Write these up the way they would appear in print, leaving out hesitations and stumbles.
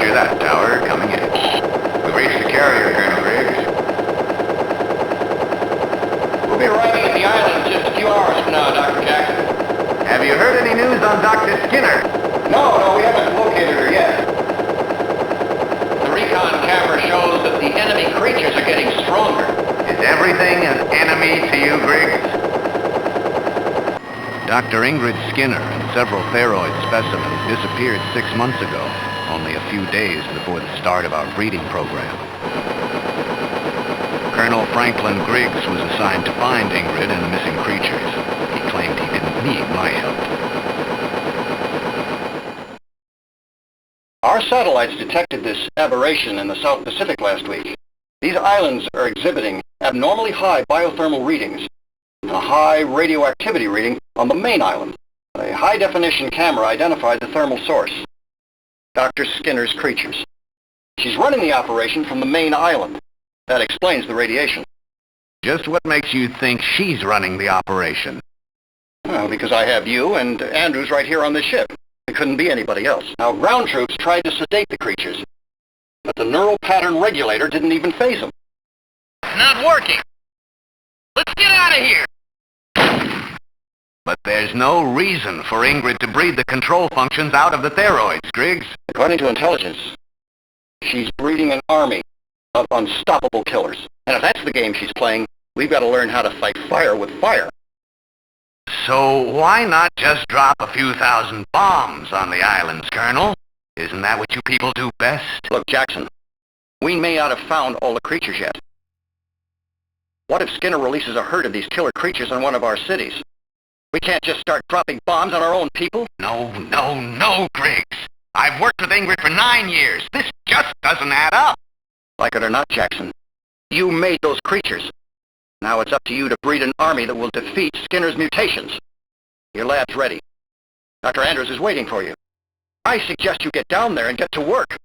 Roger that, Tower. Coming in. We've reached the carrier, Colonel Griggs. We'll be arriving at the island in just a few hours from now, Dr. Jackson. Have you heard any news on Dr. Skinner? No, we haven't located her yet. The recon camera shows that the enemy creatures are getting stronger. Is everything an enemy to you, Griggs? Dr. Ingrid Skinner and several Theroid specimens disappeared 6 months ago, only a few days before the start of our breeding program. Colonel Franklin Griggs was assigned to find Ingrid and the missing creatures. He claimed he didn't need my help. Our satellites detected this aberration in the South Pacific last week. These islands are exhibiting abnormally high biothermal readings, a high radioactivity reading on the main island. A high-definition camera identified the thermal source, Dr. Skinner's creatures. She's running the operation from the main island. That explains the radiation. Just what makes you think she's running the operation? Well, because I have you and Andrews right here on this ship. It couldn't be anybody else. Now, ground troops tried to sedate the creatures, but the neural pattern regulator didn't even phase them. Not working. Let's get out of here. But there's no reason for Ingrid to breed the control functions out of the Theroids, Griggs. According to intelligence, she's breeding an army of unstoppable killers. And if that's the game she's playing, we've got to learn how to fight fire with fire. So why not just drop a few thousand bombs on the islands, Colonel? Isn't that what you people do best? Look, Jackson, we may not have found all the creatures yet. What if Skinner releases a herd of these killer creatures on one of our cities? We can't just start dropping bombs on our own people? No, Griggs. I've worked with Ingrid for 9 years. This just doesn't add up. Like it or not, Jackson, you made those creatures. Now it's up to you to breed an army that will defeat Skinner's mutations. Your lab's ready. Dr. Andrews is waiting for you. I suggest you get down there and get to work.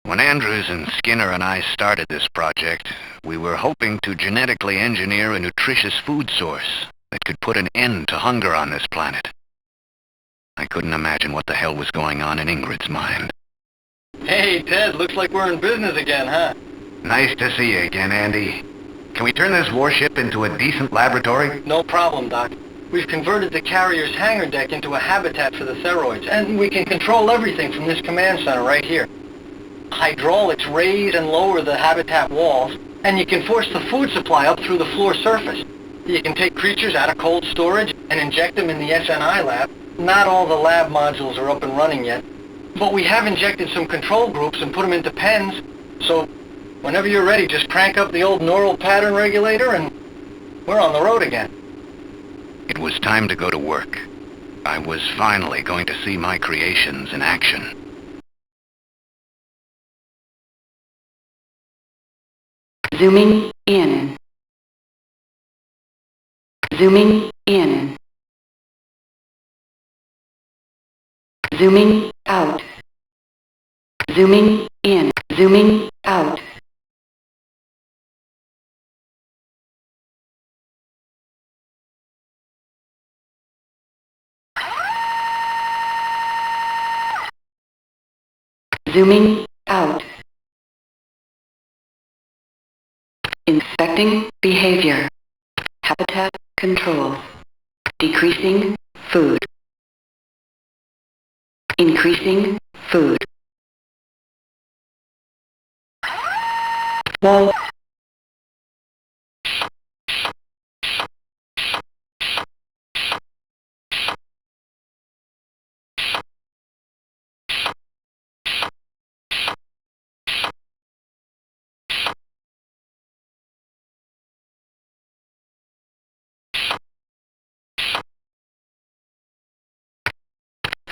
When Andrews and Skinner and I started this project, we were hoping to genetically engineer a nutritious food source that could put an end to hunger on this planet. I couldn't imagine what the hell was going on in Ingrid's mind. Hey, Ted, looks like we're in business again, huh? Nice to see you again, Andy. Can we turn this warship into a decent laboratory? No problem, Doc. We've converted the carrier's hangar deck into a habitat for the Theroids, and we can control everything from this command center right here. Hydraulics raise and lower the habitat walls, and you can force the food supply up through the floor surface. You can take creatures out of cold storage and inject them in the SNI lab. Not all the lab modules are up and running yet, but we have injected some control groups and put them into pens, so whenever you're ready, just crank up the old neural pattern regulator and we're on the road again. It was time to go to work. I was finally going to see my creations in action. Zooming in. Zooming in. Zooming out. Zooming in. Zooming out. Zooming out. Inspecting behavior. Habitat control. Decreasing food. Increasing food. Wall.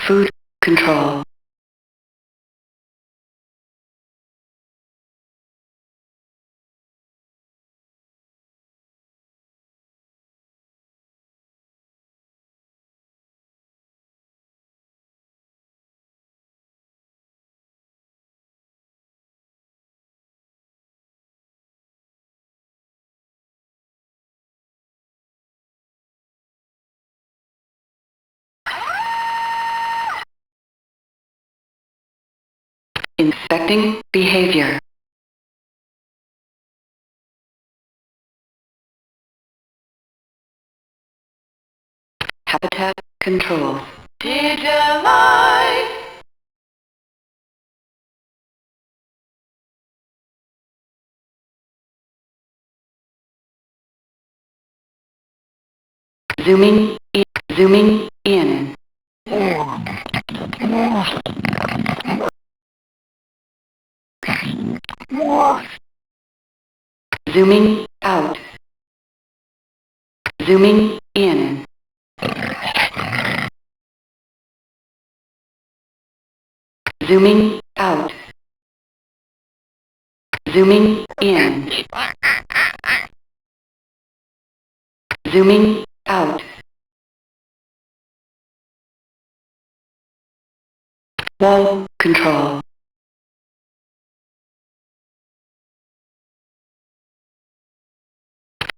Food control. Inspecting behavior. Habitat control. Digitalize. Zooming in. Zooming in. Zooming out. Zooming in. Zooming out. Zooming in. Zooming out. Wall control.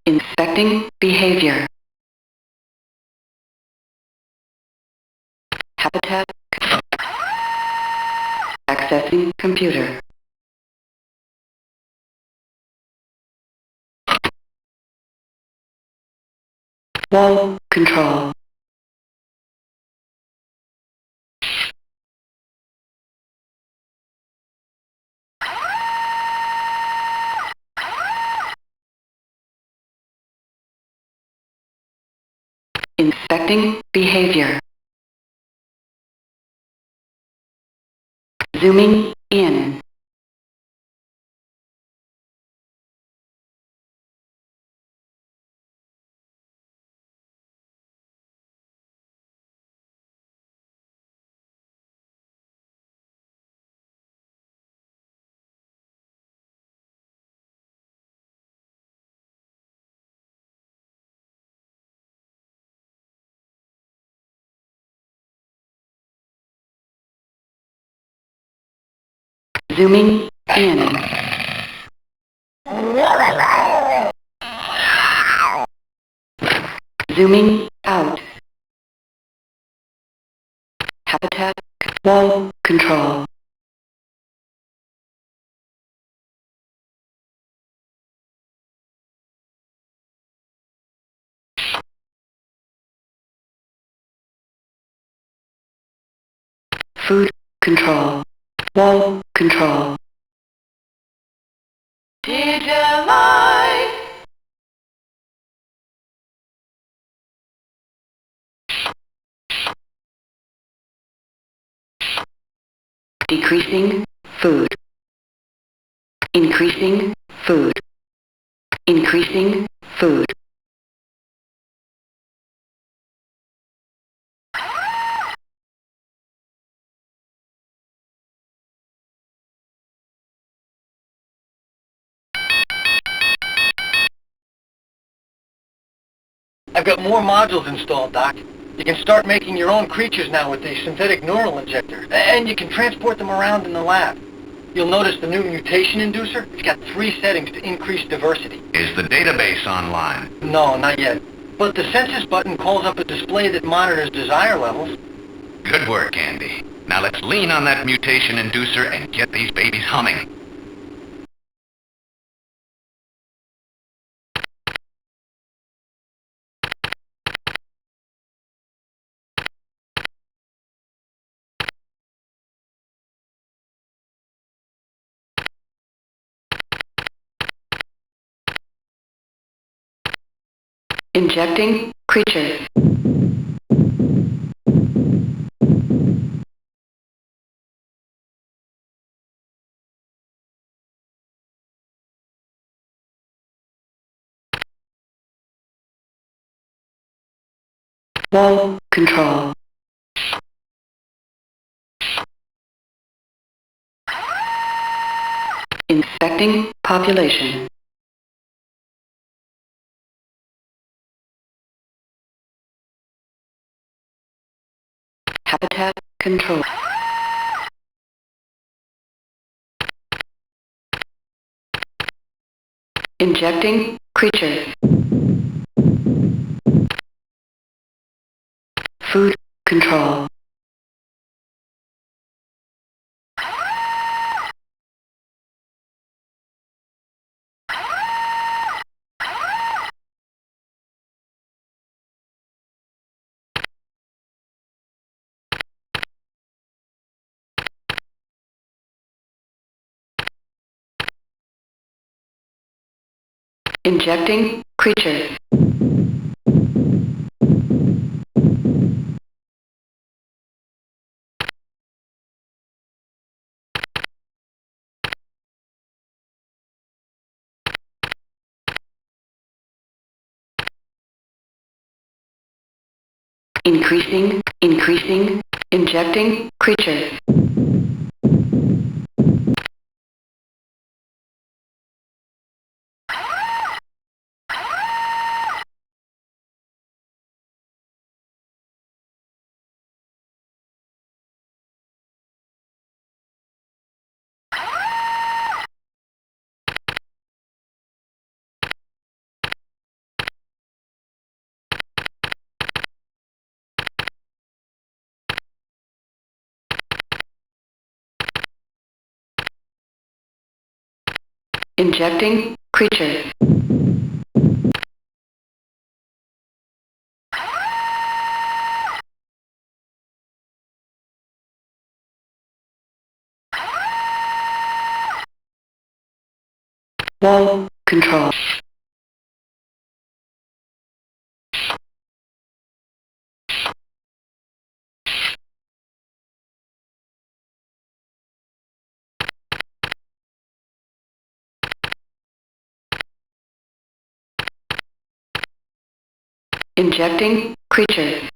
Inspecting behavior. Habitat. Accessing computer. Wall control. Inspecting behavior. Zooming in. Zooming in. Zooming out. Habitat wall control. Food control. Wall control. Digitalize. Decreasing food. Increasing food. Increasing food. I've got more modules installed, Doc. You can start making your own creatures now with the synthetic neural injector, and you can transport them around in the lab. You'll notice the new mutation inducer. It's got 3 settings to increase diversity. Is the database online? No, not yet. But the census button calls up a display that monitors desire levels. Good work, Andy. Now let's lean on that mutation inducer and get these babies humming. Injecting creatures. Wall control. Inspecting population. Habitat control. Injecting creatures. Food control. Injecting creatures. Increasing, injecting creatures. Injecting creatures. Wall control. Injecting creatures.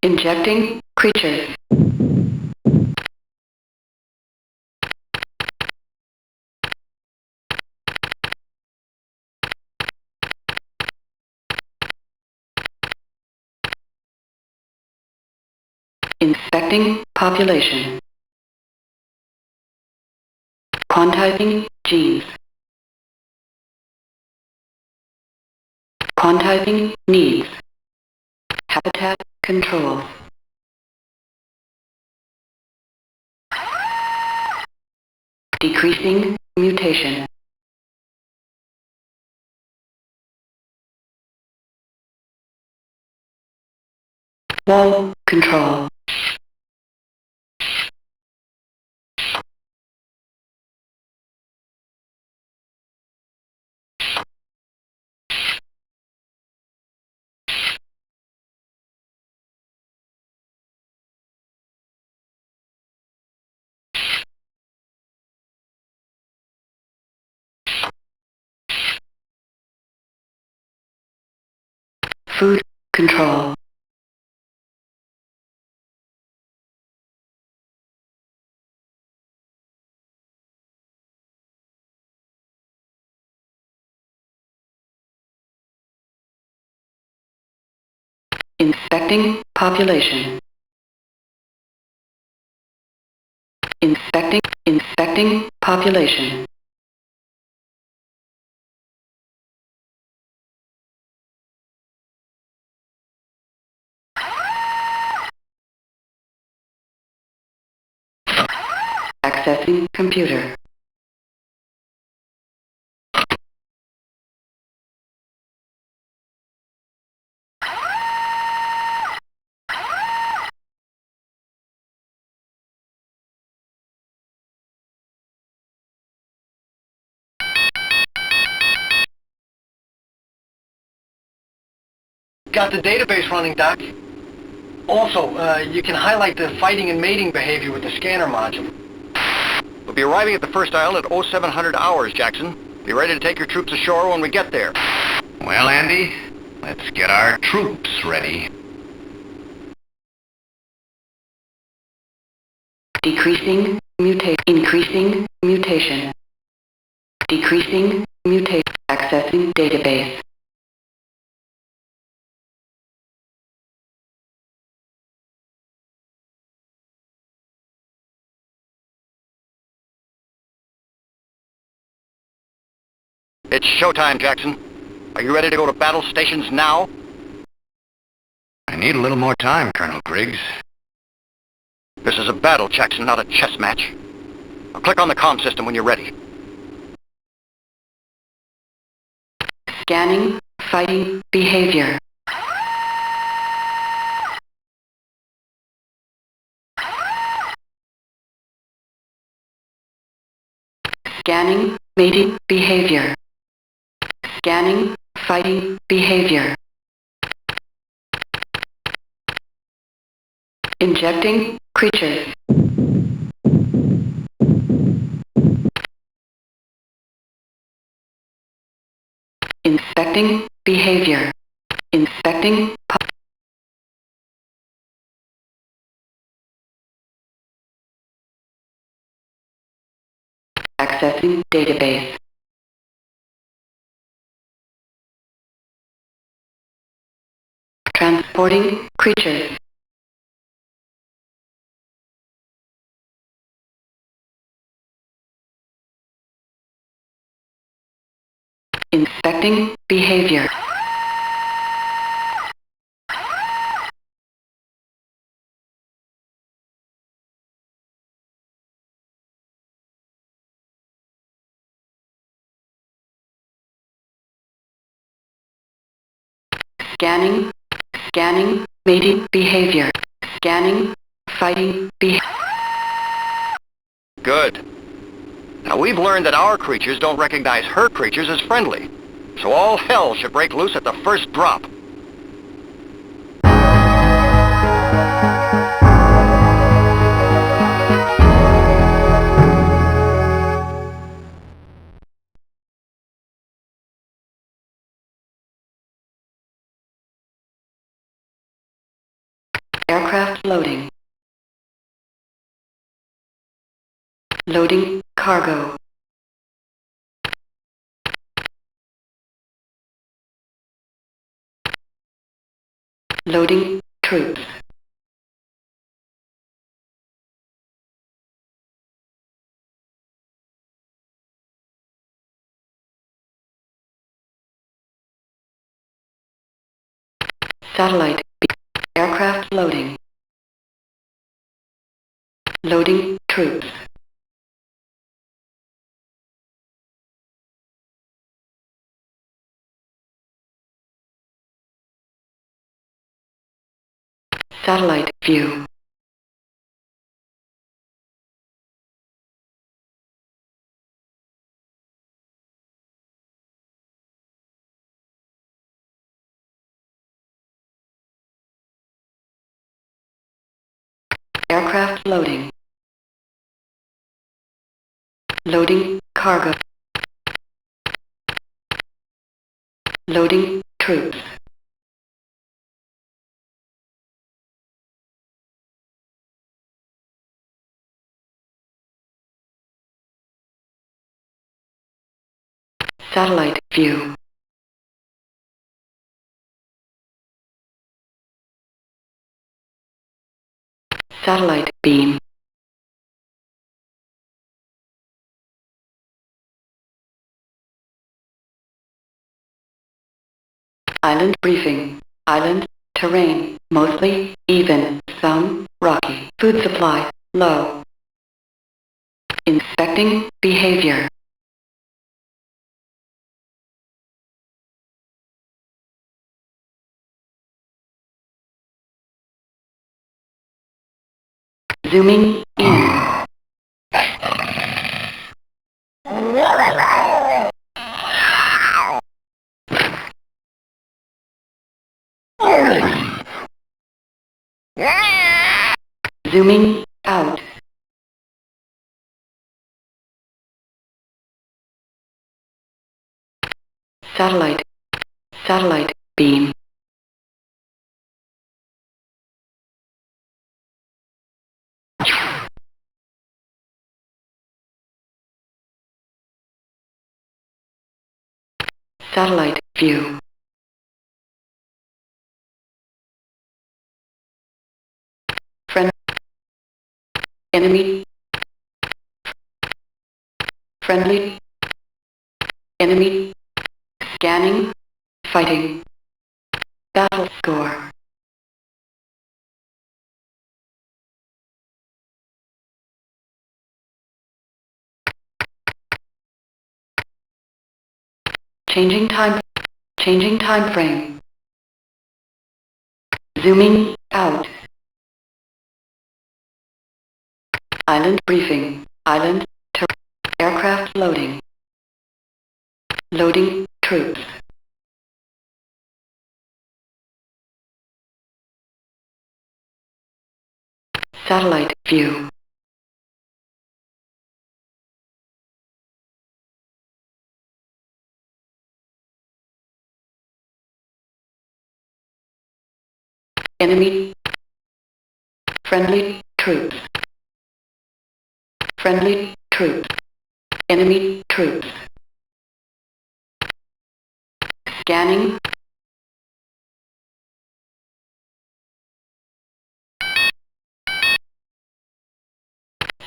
Injecting creatures. Inspecting population. Quantizing genes. Quantizing needs. Habitat control. Decreasing mutation. Wall control. Food control. Inspecting population. Inspecting population. Accessing computer. Got the database running, Doc. Also, you can highlight the fighting and mating behavior with the scanner module. We'll be arriving at the first island at 0700 hours, Jackson. Be ready to take your troops ashore when we get there. Well, Andy, let's get our troops ready. Increasing mutation. Decreasing mutation. Accessing database. It's showtime, Jackson. Are you ready to go to battle stations now? need a little more time, Colonel Griggs. This is a battle, Jackson, not a chess match. I'll click on the comm system when you're ready. Scanning, fighting, behavior. Scanning, mating, behavior. Scanning, fighting, behavior. Injecting, creatures. Inspecting, behavior. Inspecting, accessing database. Transporting creatures. Inspecting behavior. Scanning, scanning, mating behavior. Scanning, fighting behavior. Good. Now we've learned that our creatures don't recognize her creatures as friendly. So all hell should break loose at the first drop. Aircraft loading. Loading cargo. Loading troops. Satellite. Aircraft loading. Loading troops. Satellite view. Aircraft loading. Loading cargo. Loading troops. Satellite view. Satellite beam. Island briefing. Island terrain mostly even, some rocky. Food supply low. Inspecting behavior. Zooming in. Zooming out. Satellite. Satellite beam. Satellite view. Friend. Enemy. Friendly. Enemy. Scanning. Fighting. Battle score. Changing time. Changing time frame. Zooming out. Island briefing. Island aircraft loading. Loading troops. Satellite view. Enemy. Friendly troops. Friendly troops. Enemy troops. Scanning.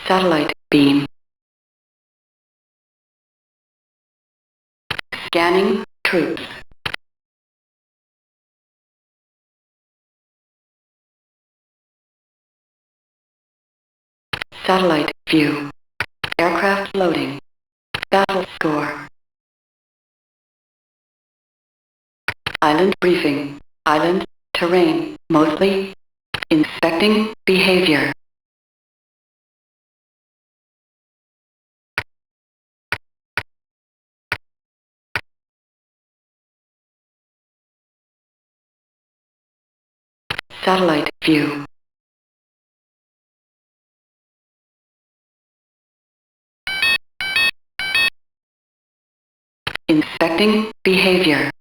Satellite beam. Scanning troops. Satellite view. Aircraft loading. Battle score. Island briefing. Island terrain. Mostly inspecting behavior. Satellite view. Inspecting behavior.